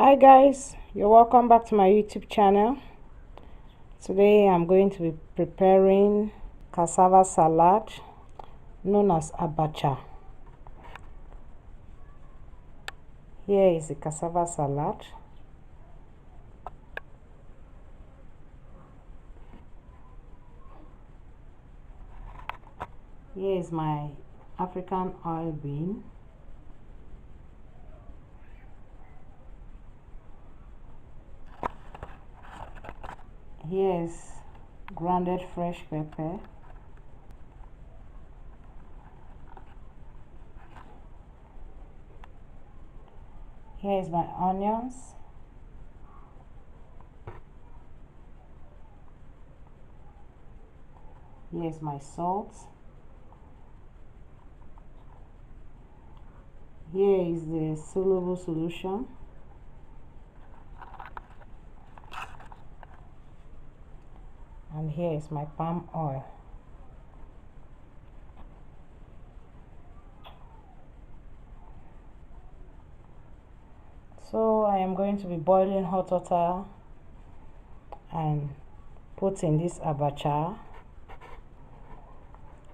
Hi guys, you're welcome back to my YouTube channel. Today I'm going to be preparing cassava salad known as abacha. Here is the cassava salad. Here is my African oil bean. Here is grounded fresh pepper. Here is my onions. Here is my salt. Here is the soluble solution. And here is my palm oil. So I am going to be boiling hot water and put in this abacha.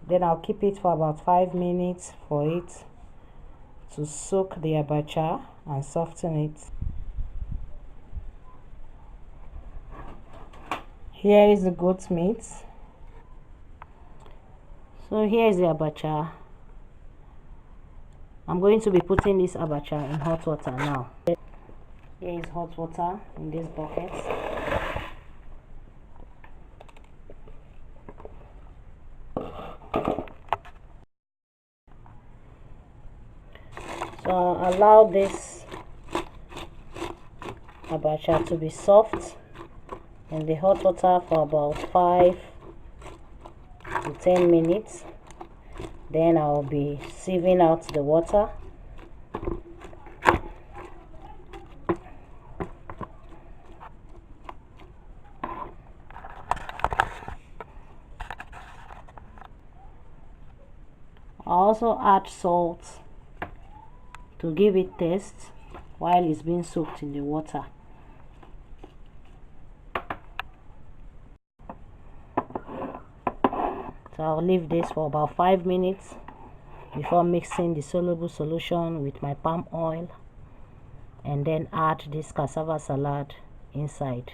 Then I'll keep it for about 5 minutes for it to soak the abacha and soften it. Here is the goat meat. So here is the abacha. I'm going to be putting this abacha in hot water now. Here is hot water in this bucket. So I'll allow this abacha to be soft in the hot water for about 5 to 10 minutes. Then I'll be sieving out the water. I'll also add salt to give it taste while it's being soaked in the water. So I'll leave this for about 5 minutes before mixing the soluble solution with my palm oil and then add this cassava salad inside.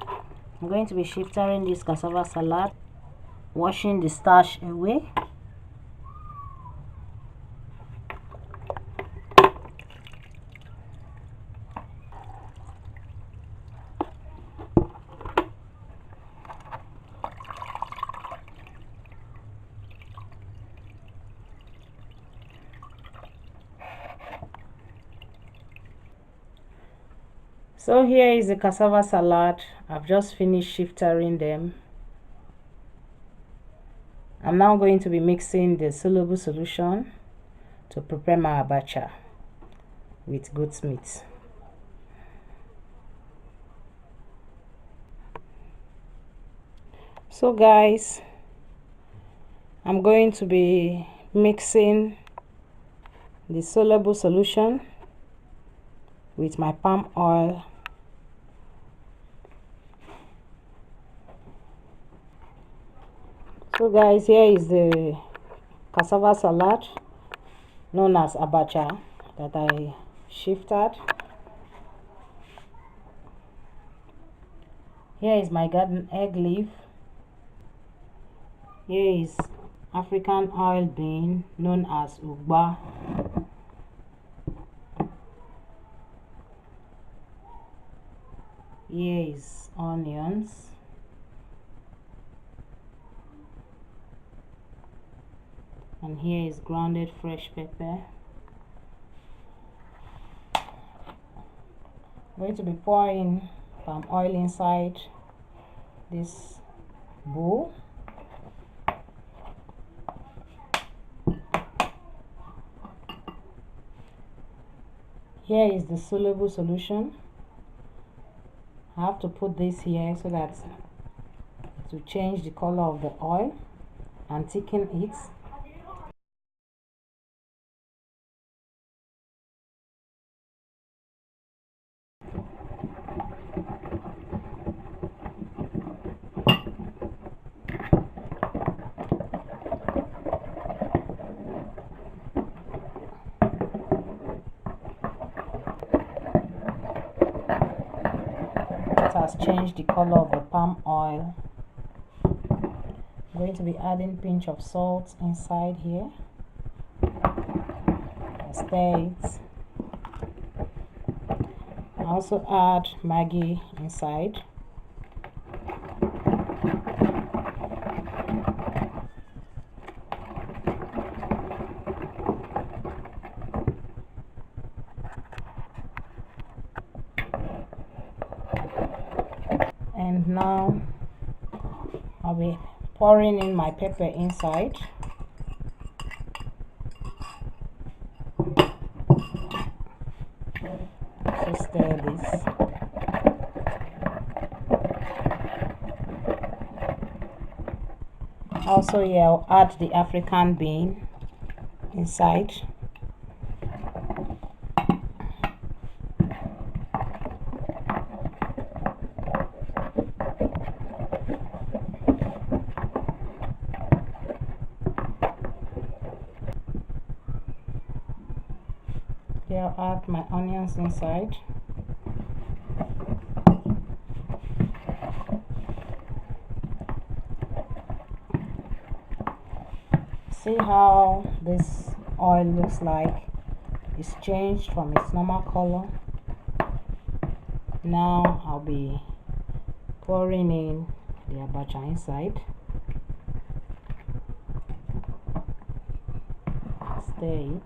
I'm going to be shifting this cassava salad, washing the starch away. So here is the cassava salad. I've just finished shifting them. I'm now going to be mixing the soluble solution to prepare my abacha with goat's meat. So guys, I'm going to be mixing the soluble solution with my palm oil. So guys, here is the cassava salad known as abacha that I shifted. Here is my garden egg leaf. Here is African oil bean known as Ugba. Here is onions. And here is grounded fresh pepper. I'm going to be pouring palm oil inside this bowl. Here is the soluble solution. I have to put this here so that to change the color of the oil and thicken it. change the color of the palm oil. I'm going to be adding a pinch of salt inside here. Stir it. I also add Maggi inside. And now I'll be pouring in my pepper inside. So stir this. Also here I'll add the African bean inside. Here I'll add my onions inside. See how this oil looks like? It's changed from its normal color. Now I'll be pouring in the abacha inside. Stir it.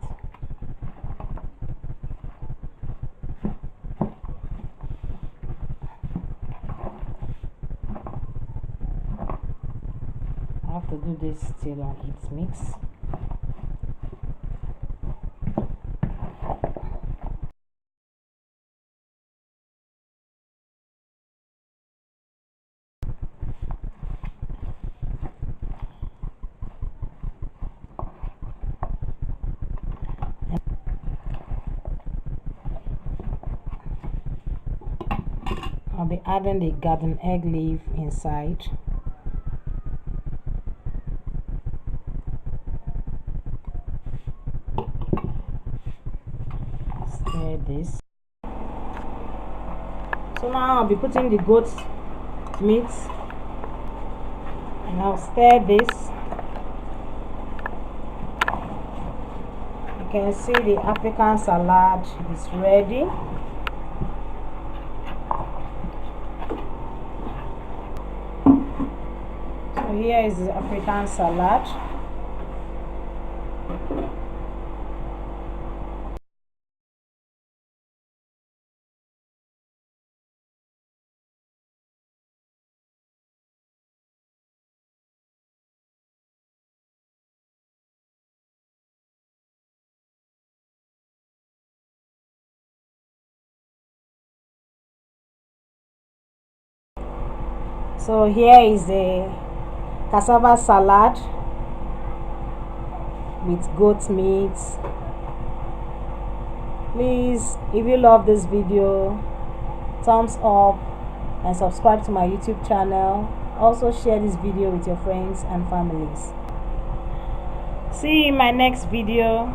I have to do this till it's mixed. I'll be adding the garden egg leaf inside. Stir this. So now I'll be putting the goat meat and I'll stir this. You can see the African salad is ready. So here is the African salad. So here is the cassava salad with goat meat. Please, if you love this video, thumbs up and subscribe to my YouTube channel. Also share this video with your friends and families. See you in my next video.